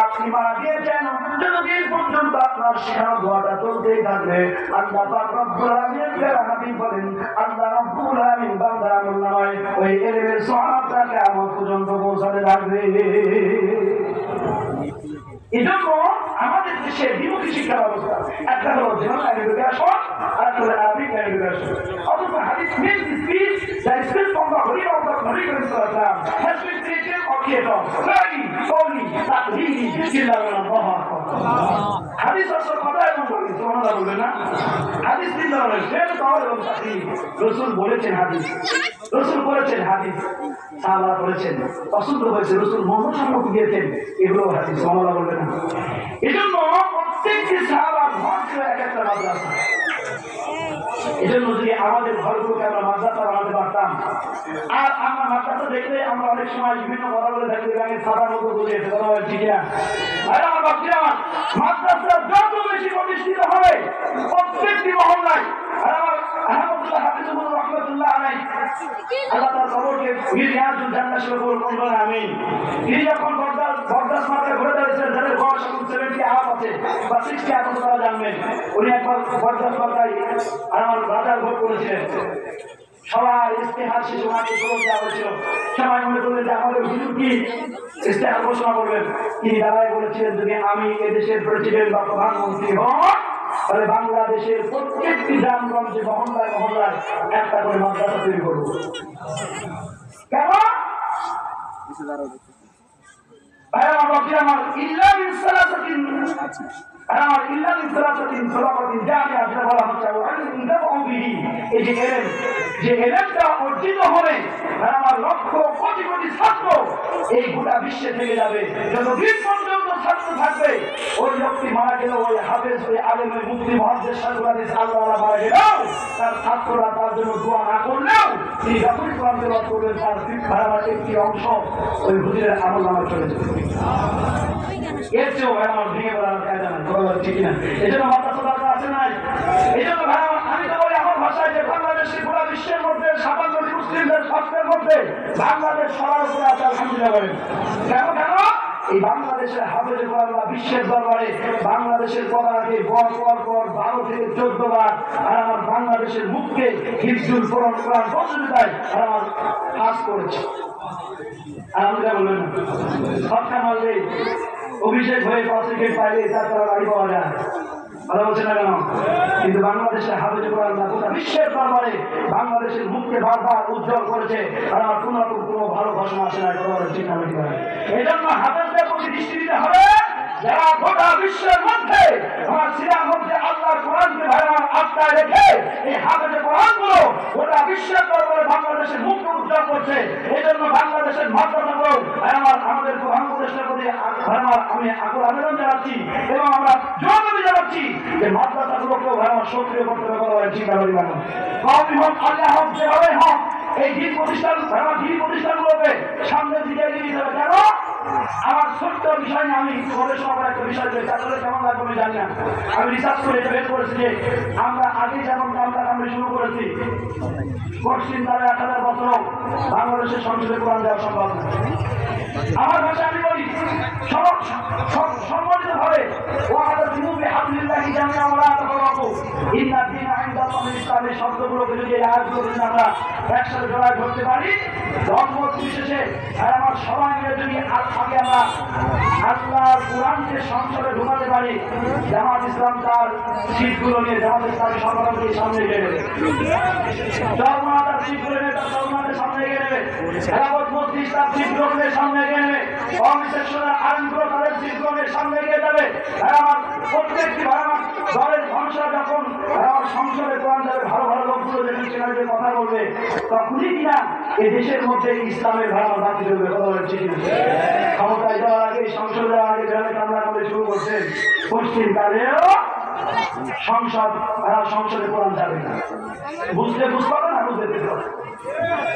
আপনি মারা দিয়েছেন যতদিন পর্যন্ত আপনার শেখানো দোয়াটা চলতেই থাকবে। আল্লাহ পাক রব্বুল আলামিন হাবিব বলেন, আল্লাহ রব্বুল আলামিন বান্দার আমলনামায় ওই ইলমের সওয়াবটা কিয়ামত পর্যন্ত পৌঁছাতে থাকবে। এজন্য আমাদের দেশে দ্বিমুখী শিক্ষা ব্যবস্থা, একটা হলো জেনারেল এডুকেশন আর একটা হলো আরবিক এডুকেশন। অথচ হাদিস means speech, the speech from the Holy of the Holy Quran has been created or created very only that really হাদিস আসল কথা এবং বলি সুবহানাল্লাহ বলবেন না। হাদিস তিন ধরনের, ফেল কওল এবং তাকরীর। রাসূল বলেছেন হাদিস, রাসূল বলেছেন হাদিস, সাহাবারা বলেছেন, পছন্দ হয়েছে, রাসূল মনোসম্মতি দিয়েছেন, এগুলো হাদিস। সুবহানাল্লাহ বলবেন না। এজন্য প্রত্যেকটি সাহাবার ঘর ছিল এক একটা মাদ্রাসা। এজন্য যদি আমাদের ঘরগুলোকে আমরা মাদ্রাসা বানাতে পারতাম, আর আমরা মাদ্রাসা দেখলে আমরা অনেক সময় বিভিন্ন কথা বলে থাকি, আমি সাদার মতো বুঝে ঠিক না? আমার বাচ্চারা মাদ্রাসা যত বেশি প্রতিষ্ঠিত হবে প্রত্যেকটি মহল্লায়, আর আমার আহমদুল্লাহ হাফিজুর রহমতুল্লাহ আলাইহি আল্লাহ তার কবরকে রিয়াজুল জান্নাত কবুল করুন, আমিন। তিনি যখন বরদাস মার্কে ঘুরে দাঁড়িয়েছিলেন, যাদের বয়স এখন 70 আপ আছে বা 60 আপ আছে তারা জানবেন, উনি একবার বরদাস মার্কায় আমার বাজার ভোট করেছিলেন। সবাই ইস্তেহার শেষে ওনাকে খবর দেওয়া হয়েছিল। সবাই মনে করলেন যে আমাদের হুজুর কি ইস্তেহার ঘোষণা করবেন। তিনি দাঁড়ায় বলেছিলেন, যদি আমি এদেশের প্রেসিডেন্ট বা প্রধানমন্ত্রী হন তাহলে বাংলাদেশের প্রত্যেকটি গ্রামগঞ্জে মহল্লায় মহল্লায় একটা করে মাদ্রাসা তৈরি করব। কেন? অর্জিত হবে আমার লক্ষ কোটি কোটি ছাত্র এই গোটা বিশ্বে থেকে যাবে। যতদিন পর্যন্ত ছাত্র থাকবে, ওই ব্যক্তি মারা গেল, ওই হাফেজ, ওই আলেম, ওই মুফতি, মুহাদ্দিস, শায়খ, আল্লাহ মারা গেলেও তার ছাত্ররা তার জন্য দোয়া না করলেও তিনি যখনই কোরআন তেলাওয়াত করবেন তার ধারাবার একটি অংশ ওই হুজুরের আমলনামায় চলে যাবে। এর চেয়েও আমার ভেঙে পড়ার কায়দা নাই, ঠিক না? এই জন্য মাদ্রাসা দরকার আছে নাই? এই জন্য আমি তো বলি আমার ভাষায় যে বাংলাদেশি পুরা বিশ্বের মধ্যে 57 মুসলিমদের স্বাস্থ্যের মধ্যে বাংলাদেশ সবার উপরে আছে, আলহামদুলিল্লাহ বলেন। কেন? কেন এই বাংলাদেশের হাফেজে কোরআন বিশ্বের দরবারে বাংলাদেশের পতাকাকে পর 12 থেকে 14 বার আর আমার বাংলাদেশের মুখকে হিফজুল কোরআন প্রতিযোগিতায় আর আমার কাজ করেছে। আলহামদুলিল্লাহ বলবেন না? সবটা মারলে অভিষেক হয়ে পার্টিকেট পাইলে তার বাড়ি পাওয়া যায়, কথা বলছে না কেন? কিন্তু বাংলাদেশের হাফেজে কোরআন গোটা বিশ্বের দরবারে বাংলাদেশের মুখকে বারবার উজ্জ্বল করেছে, আর আমার কোনো ভালো ঘোষণা আসে না, ঠিক না? এই জন্য হাফেজদের প্রতি দৃষ্টি দিতে হবে, যারা গোটা বিশ্বের মধ্যে আমার সিনার মধ্যে আল্লাহর কোরআনকে ভাইরাল আত্মায় রেখে এই হাফেজে কোরআনগুলো গোটা বিশ্বের দরবারে বাংলাদেশের মুখকে উজ্জ্বল করছে। এই জন্য বাংলাদেশের মাদ্রাসাগুলো আমাদের প্রধান উপদেষ্টার প্রতি আমি আকুল আবেদন জানাচ্ছি এবং আমরা জোর জানাচ্ছি যে মাদ্রাসাগুলোকেও সক্রিয় করতে হবে, ঠিক আছে? কওমি হোক, আল্লাহ হোক, যেভাবে হোক এই দিন প্রতিষ্ঠানগুলোকে সামনের দিকে এগিয়ে নিতে হবে। কেন? আমার ছোট্ট বিষয় নিয়ে আমি গবেষণা একটা বিষয় রয়েছে, আসলে কেমন লাগবে আমি জানি না। আমি রিসার্চ করে এটা বের করেছি যে আমরা আগে যেমন কামড়ি শুরু করেছি, পশ্চিম তারা 1000 বছর বাংলাদেশের সংসদে কোরআন দেওয়া সম্ভব না। আমার ভাষা আমি বলি সম্মানিত ভাবে ইসলামের শব্দগুলোকে যদি আমরা একসাথে জড়ায় ধরতে পারি, ধর্মমত বিশেষে আর আমার সবাই মিলে যদি আগে আমরা আল্লাহর কোরআনকে সংসদে ঢোকাতে পারি, জামাত ইসলাম তার সিটগুলো নিয়ে জামাত ইসলামী সরকারকে সামনে এগিয়ে নেবে, ধর্মা তার সিটগুলো নিয়ে তার ধর্মাদের সামনে এগিয়ে নেবে, খেলাফত মজলিস তার সিটগুলোকে সামনে এগিয়ে নেবে, অবিশ্বাসরা আইনগুলো তাদের সিটগুলোকে সামনে এগিয়ে যাবে। আর আমার প্রত্যেকটি দলের মানুষরা যখন আমার সংসদে কোরআন যাবে, ভালো ভালো লোকগুলো যখন সেখানে যে কথা বলবে, তখনই কিনা এই দেশের মধ্যে ইসলামের ধারণা বাকি চলবে। ক্ষমতায় যাওয়ার আগে, সংসদে যাওয়ার আগে গ্রামে কামলা করে শুরু করছেন, পশ্চিমকালেও সংসদে কোরআন যাবে না। বুঝতে পারবে না, বুঝতে পারবে।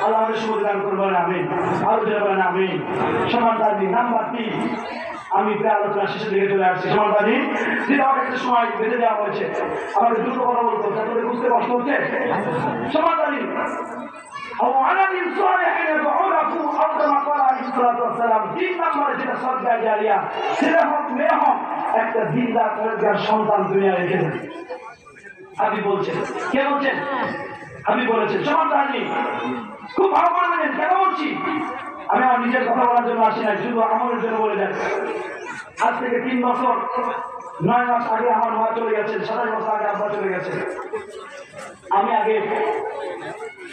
আল্লাহ আমাদের সুবিধান করবেন, আমি আরো দেবেন, আমি সমানতাবাদী। নাম্বার 3, আমি প্রায় আলোচনা শেষের দিকে চলে আসছি। সমানতাবাদী যেটা আমার একটা সময় বেঁধে দেওয়া হয়েছে, আমাদের দুটো কথা বলতো, তাদের বুঝতে কষ্ট হচ্ছে। সমানতাবাদী সদকায় জারিয়া, ছেলে হোক মেয়ে হোক, একটা দিনদার পরেজগার সন্তান দুনিয়া রেখেছেন। আপনি বলছেন, কে বলছেন? আমি বলেছেন। সমান তাহানি খুব ভালো করে বলেন কেন বলছি। আমি আমার নিজের কথা বলার জন্য আসি নাই, শুধু আমলের জন্য বলে যাই। আজ থেকে 3 বছর 9 মাস আগে আমার মা চলে গেছেন, 27 বছর আগে আব্বা চলে গেছে। আমি আগে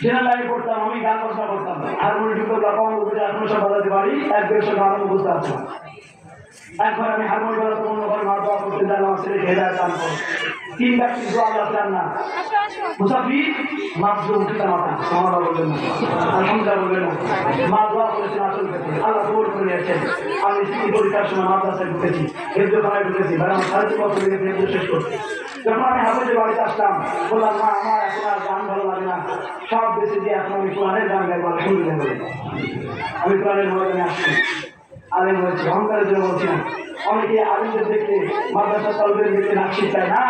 জেনারেল লাইনে পড়তাম, আমি গান বাজনা করতাম, হারমোনিয়াম ঢুকতো, লাফাম উপরে এখনো সব বাজাতে পারি, 1-1.5 গান বুঝতে পারতাম। একবার আমি হারমোনিয়াম বাজাতে অন্য ঘরে মা দোয়া করতে গেলাম, আমার ছেলে হেদায়েত দান করো। 3 ব্যক্তি দোয়া আল্লাহ চান না, মুসাফির মাসরুম পিতা মাতা সুবহানাল্লাহ বলবেন না, আলহামদুলিল্লাহ বলবেন না। মা দোয়া করেছেন আসল ক্ষেত্রে, আল্লাহ কবুল করে নিয়েছেন। আমি স্কুল পরীক্ষার সময় মাদ্রাসায় ঢুকেছি, হেফজখানায় ঢুকেছি, ভাই আমার 3.5 বছর থেকে হেফজ শেষ করছি। যখন আমি হাফেজের বাড়িতে আসলাম, বললাম মা আমার এখন আর গান ভালো লাগে না, সব বেশি দিয়ে এখন আমি কোরআনের গান গাইবো, আলহামদুলিল্লাহ বলে আমি কোরআনের ময়দানে আসছি। আলেম হয়েছে, অহংকারের জন্য বলছি না। অনেকে আলেমদের দেখতে মাদ্রাসা তলবের দেখতে নাক শিখায় না।